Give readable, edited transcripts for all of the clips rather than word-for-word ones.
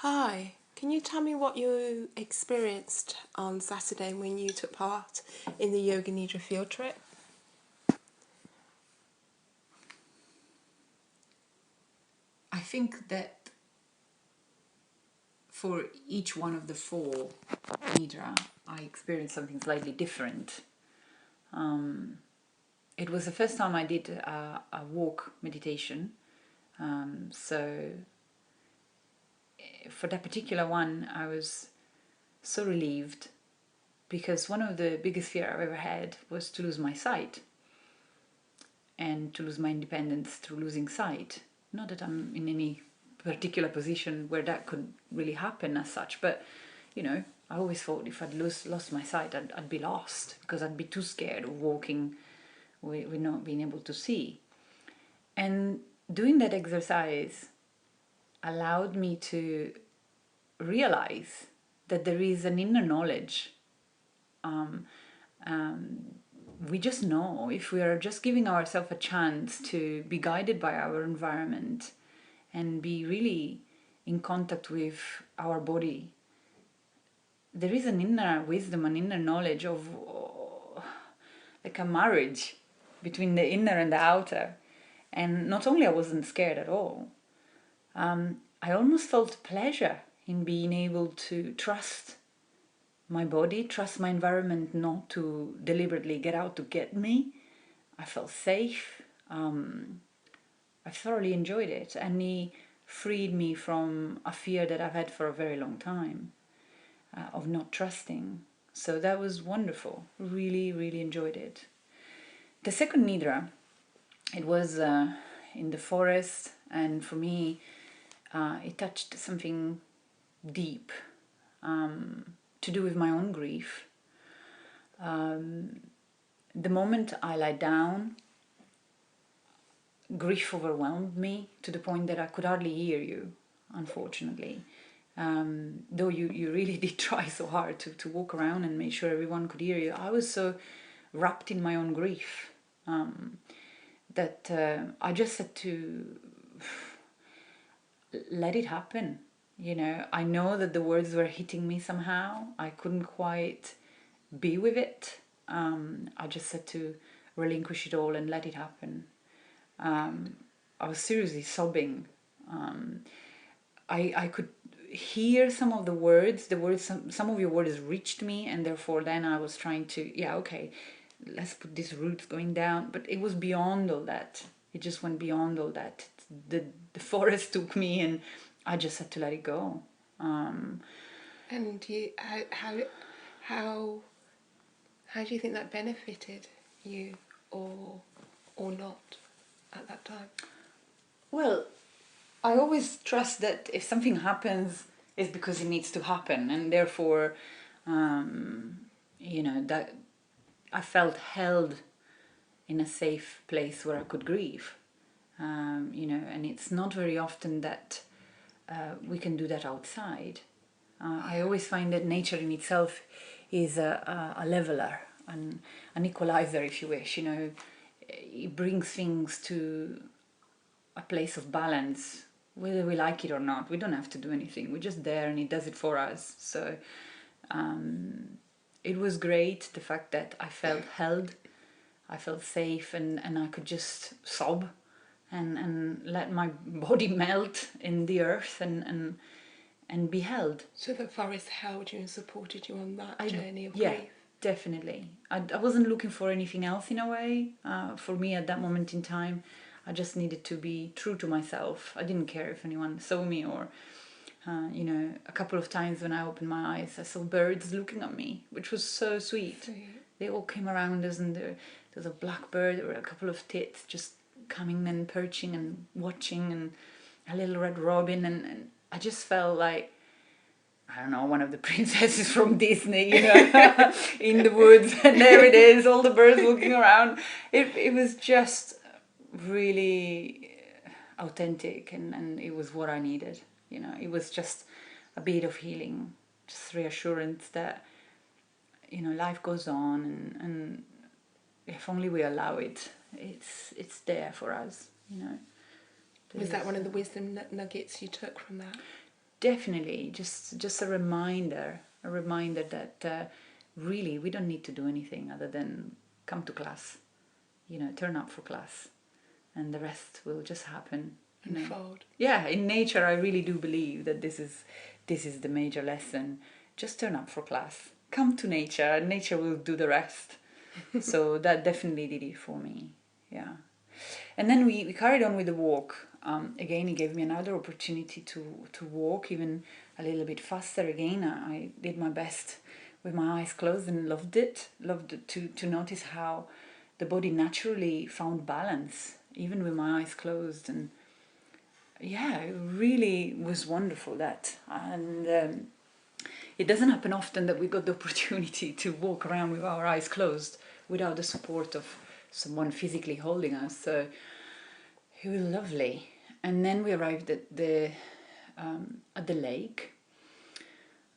Hi, can you tell me what you experienced on Saturday when you took part in the Yoga Nidra field trip? I think that for each one of the four Nidra, I experienced something slightly different. It was the first time I did a walk meditation. So for that particular one, I was so relieved because one of the biggest fear I've ever had was to lose my sight and to lose my independence through losing sight. Not that I'm in any particular position where that could really happen as such, but you know, I always thought if I'd lost my sight, I'd be lost because I'd be too scared of walking with not being able to see. And doing that exercise allowed me to realize that there is an inner knowledge. We just know if we are just giving ourselves a chance to be guided by our environment and be really in contact with our body. There is an inner wisdom, an inner knowledge of like a marriage between the inner and the outer. And not only I wasn't scared at all, I almost felt pleasure in being able to trust my body, trust my environment not to deliberately get out to get me. I felt safe. I thoroughly enjoyed it, and he freed me from a fear that I've had for a very long time of not trusting. So that was wonderful. Really, really enjoyed it. The second Nidra, it was in the forest, and for me, it touched something deep to do with my own grief. The moment I lie down, grief overwhelmed me to the point that I could hardly hear you, unfortunately. Though you really did try so hard to walk around and make sure everyone could hear you, I was so wrapped in my own grief that I just had to let it happen. You know, I know that the words were hitting me somehow. I couldn't quite be with it. I just had to relinquish it all and let it happen. I was seriously sobbing. I could hear some of the words. Some of your words reached me, and therefore then I was trying to, yeah, okay, let's put these roots going down. But it was beyond all that. It just went beyond all that. The forest took me, and I just had to let it go. And how do you think that benefited you, or not at that time? Well, I always trust that if something happens, it's because it needs to happen, and therefore, that I felt held in a safe place where I could grieve. And it's not very often that we can do that outside. I always find that nature in itself is a leveler, an equalizer, if you wish. You know, it brings things to a place of balance, whether we like it or not. We don't have to do anything. We're just there, and it does it for us. So it was great, the fact that I felt held, I felt safe, and I could just sob and let my body melt in the earth and be held. So the forest held you and supported you on that journey of Yeah, grief? definitely. I wasn't looking for anything else in a way. For me at that moment in time, I just needed to be true to myself. I didn't care if anyone saw me or, a couple of times when I opened my eyes, I saw birds looking at me, which was so sweet. They all came around us, and there was a blackbird, there were a couple of tits just coming and perching and watching, and a little red robin, and I just felt like, I don't know, one of the princesses from Disney, in the woods, and there it is, all the birds looking around. It was just really authentic, and it was what I needed. It was just a bit of healing, just reassurance that, life goes on, and if only we allow it, it's there for us. Was that one of the wisdom nuggets you took from that? definitely just a reminder that really we don't need to do anything other than come to class, turn up for class, and the rest will just happen. Unfold. Yeah, in nature, I really do believe that this is the major lesson. Just turn up for class, come to nature, and nature will do the rest. So that definitely did it for me. Yeah. And then we carried on with the walk. Again, it gave me another opportunity to walk even a little bit faster. Again, I did my best with my eyes closed and loved it. Loved to notice how the body naturally found balance, even with my eyes closed. And yeah, it really was wonderful, that. And it doesn't happen often that we got the opportunity to walk around with our eyes closed without the support of someone physically holding us. So it was lovely. And then we arrived at the lake,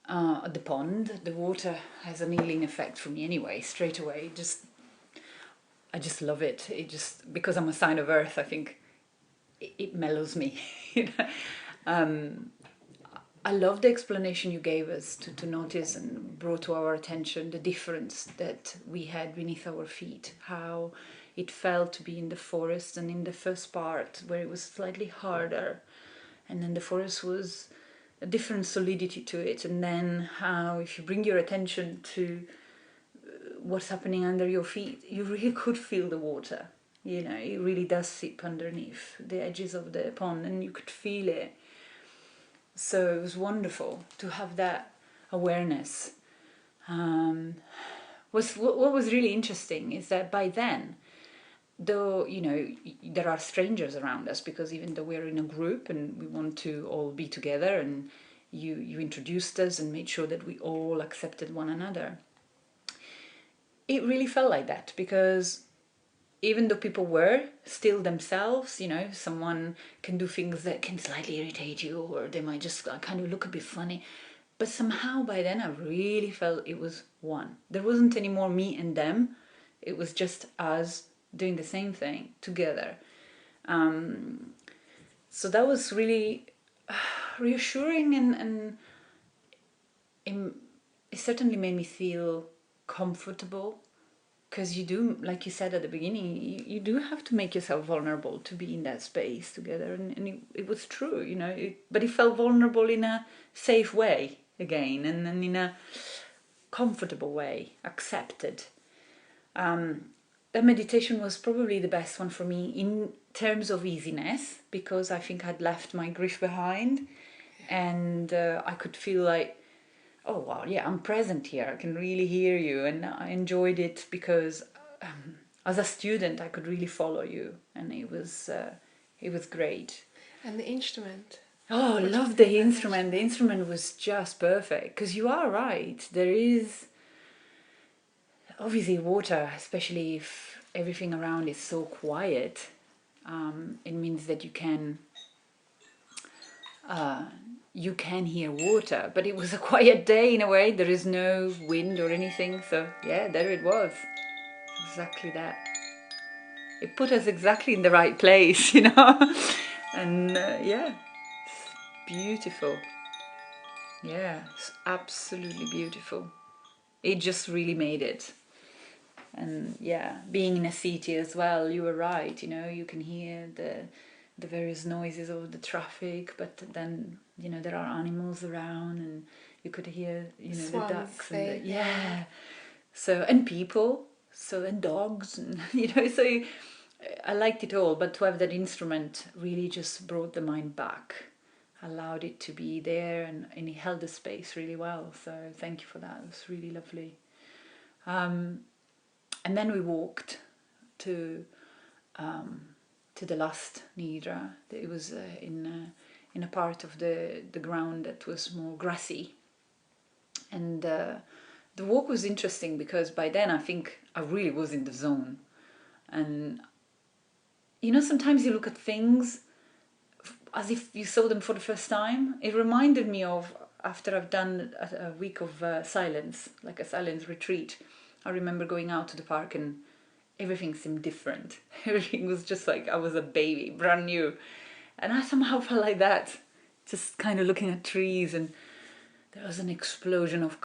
at the pond. The water has an healing effect for me anyway, straight away. I just love it. It just, because I'm a sign of earth, I think it mellows me. I love the explanation you gave us to notice and brought to our attention the difference that we had beneath our feet, how it felt to be in the forest, and in the first part where it was slightly harder, and then the forest was a different solidity to it, and then how if you bring your attention to what's happening under your feet, you really could feel the water. It really does sip underneath the edges of the pond, and you could feel it. So it was wonderful to have that awareness. What was really interesting is that by then, though there are strangers around us, because even though we're in a group and we want to all be together, and you introduced us and made sure that we all accepted one another, it really felt like that, because even though people were still themselves, someone can do things that can slightly irritate you, or they might just kind of look a bit funny. But somehow by then I really felt it was one. There wasn't any more me and them. It was just us doing the same thing together. So that was really reassuring, and it certainly made me feel comfortable. Because you do, like you said at the beginning, you do have to make yourself vulnerable to be in that space together. And it was true, but it felt vulnerable in a safe way again, and in a comfortable way, accepted. That meditation was probably the best one for me in terms of easiness, because I think I'd left my grief behind, and I could feel like, oh wow, yeah, I'm present here, I can really hear you. And I enjoyed it because as a student I could really follow you, and it was great. And the instrument. Oh, I love the instrument. The instrument was just perfect, because you are right, there is obviously water, especially if everything around is so quiet. It means that you can hear water, but it was a quiet day in a way. There is no wind or anything, so yeah, there it was. Exactly that. It put us exactly in the right place, and yeah, it's beautiful. Yeah, it's absolutely beautiful. It just really made it. And yeah, being in a city as well, you were right, you can hear the various noises of the traffic, but then there are animals around, and you could hear the ducks and so, and people, and dogs, and so I liked it all. But to have that instrument really just brought the mind back, allowed it to be there, and it held the space really well. So thank you for that. It was really lovely. And then we walked to the last Nidra. It was in a part of the ground that was more grassy, and the walk was interesting because by then I think I really was in the zone. And sometimes you look at things as if you saw them for the first time. It reminded me of after I've done a week of silence, like a silence retreat. I remember going out to the park and everything seemed different. Everything was just like I was a baby, brand new. And I somehow felt like that just kind of looking at trees, and there was an explosion of